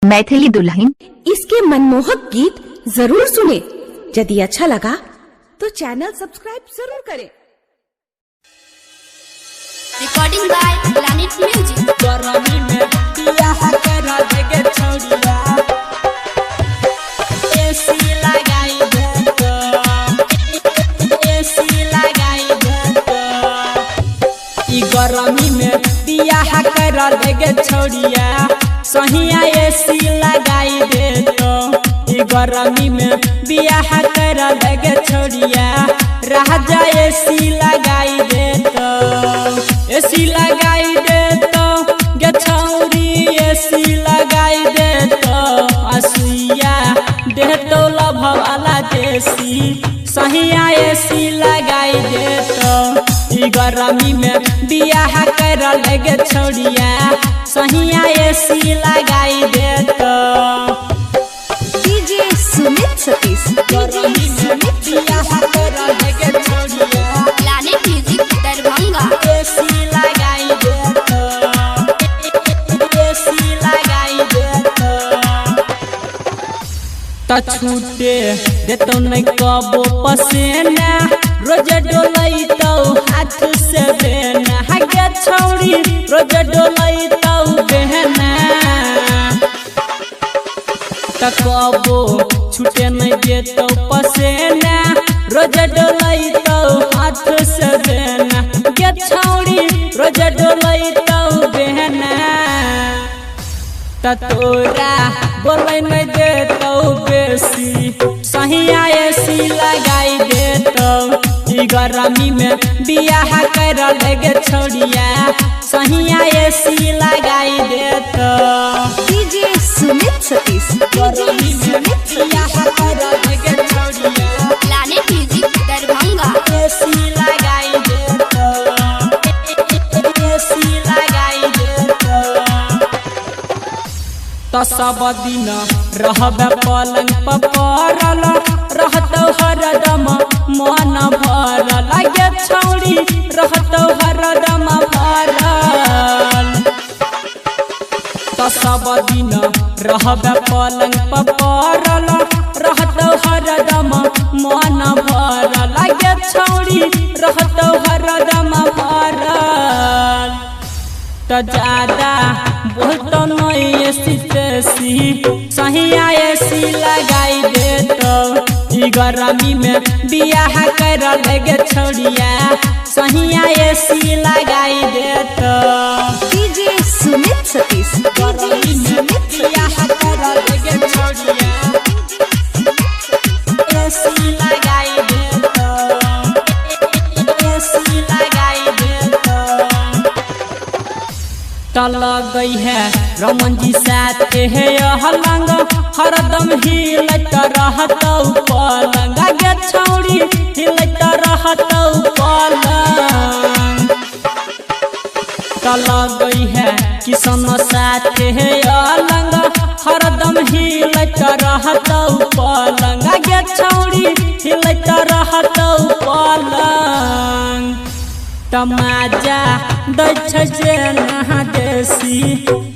मैथिली दुल्हन। इसके मनमोहक गीत जरूर सुने। यदि अच्छा लगा तो चैनल सब्सक्राइब जरूर करें। Recording by planet music. गरमी में बियाह करा देगे छोड़िया, एसी लगाई दे तो, एसी लगाई दे तो। ई गरमी में बियाह करा देगे छोड़िया, सहिया एसी लगाई दे तो। ई गरमी में बियाह करा देगे छोड़िया, राजा एसी लगाई दे तो, एसी लगाई दे तो गे छौरी, एसी लगाई दे तो। असुइया दे तो लभ वाला देसी, सहिया एसी लगाई दे तो। ई गरमी में बियाह कर लगे छोड़िया, सहिया एसी लगाई दे तो। डीजे सुमित सतीश, गरमी में बियाह कर लगे छोड़िया, प्लैनेट म्यूजिक दरभंगा। एसी लगाई दे तो, एसी लगाई दे तो। छूटे देतो नहीं कबो पसेना, रोज डोलई तो हाथ से देना। हगे छौरी रोज डोलई तो बहना, त कबो छूटे नहीं देतो पसेना, रोज डोलई तो हाथ से देना। गे छौरी रोज डोलई तो बहना, तोरा बोलै नहीं देतो बेसी, सहिया एसी लगाई देतो। ई गरमी में बियाह कर लगे छोड़िया, सहिया एसी लगाई देतो। डीजे सुमित सतीश, गरमी में बियाह कर लगे छोड़िया, प्लैनेट म्यूजिक दरभंगा। एसी लगाई देतो, एसी लगाई देतो। तो सब दिन रहबे पलंग पर पड़ल, रहतौ हरदम मन भरल। गे छौरी रहतौ हरदम भरल, तो सब दिन रहबे पलंग पर पड़ल, रहतौ हरदम मन भरल। गे छौरी रहतौ हरदम भरल, तो ज्यादा बोलतो नहीं एसी तेसी, सहिया एसी लगाई दे तो। ई गरमी में बियाह कर लगे छोड़िया, सहिया एसी लगाई दे तो। डीजे सुमित सतीश, गरमी में बियाह कर लगे छोड़िया, एसी लगाई दे तो, एसी लगाई दे तो। गई है रमन जी साथ है हलंग, हरदम हिलत रहतौ पलंग। गे छौरी हिलत रहतौ पलंग, गई है किशन साथ है अलंग, हरदम हिलत रहतौ पलंग। गे छौरी हिलत रहतौ पलंग, तमाजा दै छै जे नहा देसी,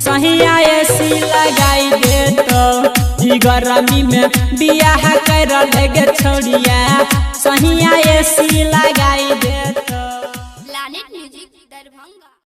सहिया एसी लगाई दे तो। ई गरमी में बियाह कर लगे छोड़िया, सहिया एसी लगाई दे तो। Planet music Darbhanga.